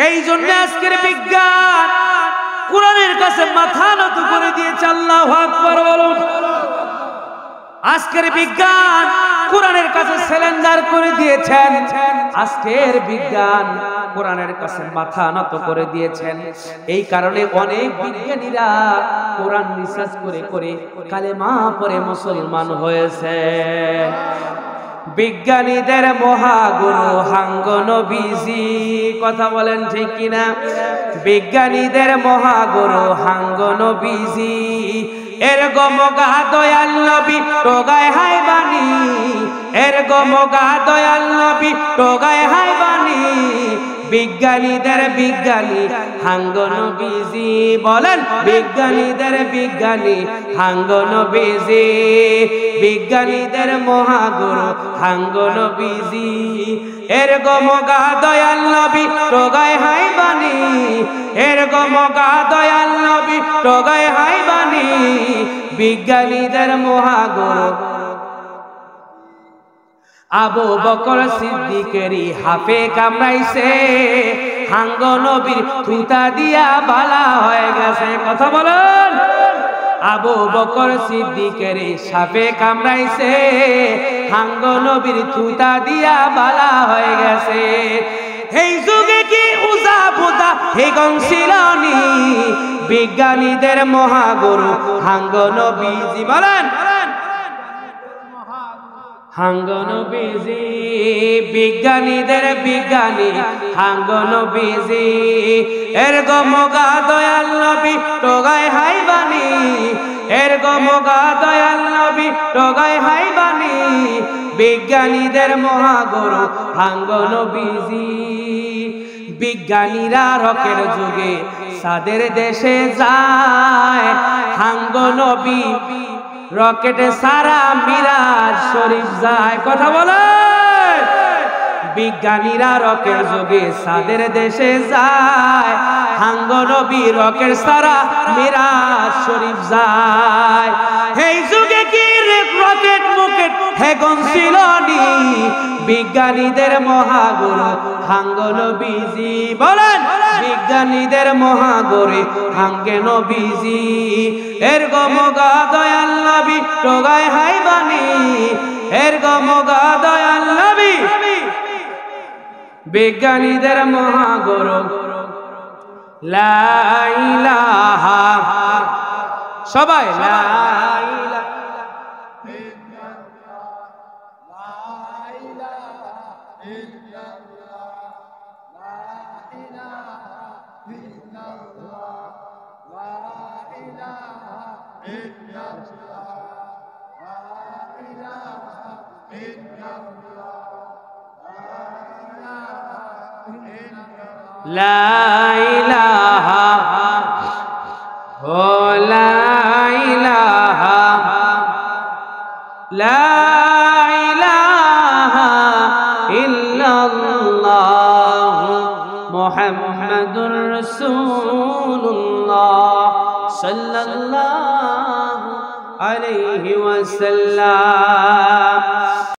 এই জন্য আজকের বিজ্ঞান কোরআনের কাছে মাথা নত করে দিয়েছে। আল্লাহু আকবার বলুন। আজকের বিজ্ঞান কোরআনের কাছে সারেন্ডার করে দিয়েছেন। আজকের বিজ্ঞান কোরআনের কাছে মাথা নত করে দিয়েছেন। এই কারণে অনেক বিজ্ঞানীরা কোরআন রিসার্চ করে করে কালেমা পড়ে মুসলমান হয়েছে। বিজ্ঞানীদের মহাগুরু হাঙ্গ নবীজি, কথা বলেন ঠিক কিনা? বিজ্ঞানীদের মহাগুরু হাঙ্গ নবীজি, এরগো মগা দয়াল নবী টোগায় হাই বাণী, এরগো মগা দয়াল নবী টোগায় হাই বাণী। বিজ্ঞানীদের বিজ্ঞানী হাঙ্গ নবীজি, বলেন বিজ্ঞানীদের বিজ্ঞানী হাঙ্গ নবীজি, বিজ্ঞানীদের মহাগুরু হাঙ্গ নবীজি, এরগো মগা দয়াল নবী টোগায় হাই বাণী, এরগো মগা দয়াল নবী টোগায় হাই বাণী। বিজ্ঞানীদের মহাগুরু আবু বকর সিদ্দিকেরই হাফে কামড়াইছে, হাঙ্গ নবীর থুতা দিয়া বালা হয়ে গেছে। কথা বলেন। আবু বকর সিদ্দিকেরই সাপে কামড়াইছে, হাঙ্গ নবীর থুতা দিয়া বালা হয়ে গেছে। এই যুগে কি উজা বুদা হেগন ছিলনি, বিজ্ঞানীদের মহাগুরু হাঙ্গ নবীজি, বলেন হাঙ্গ নবীজি, বিজ্ঞানীদের বিজ্ঞানী হাঙ্গ নবীজি, এরগো মগা দয়াল নবী টোগায় হাই বাণী, এরগো মগা দয়াল নবী টোগায় হাই বাণী। বিজ্ঞানীদের মহাগুরু হাঙ্গ নবীজি। বিজ্ঞানীরা রকের যুগে সাদের দেশে যায়, হাঙ্গ নবী রকেটে সারা মিরাজ শরীফ যায়। কথা বলে। বিজ্ঞানীরা রকের যুগে সাদের দেশে যায়, হাঙ্গ নবী রকেট সারা মিরাজ শরীফ যায়। এই যুগে কি রকেট মুকেট হেগন ছিলনি, বিজ্ঞানীদের মহাগুরু হাঙ্গ নবীজি, বলেন বিজ্ঞানীদের মহাগুরু হাঙ্গে নবীজি, এরগো মগা দয়াল নবী টোগায় হাই বাণী, এরগো মগা দয়াল নবী। বিজ্ঞানীদের মহাগুরু লা ইলাহা, সবাই লা ইলাহা লা ইলাহা ও লা ইলাহা, লা ইলাহা ইল্লাল্লাহ মুহাম্মাদুর রাসূলুল্লাহ সাল্লাল্লাহু আলাইহি ওয়াসাল্লাম।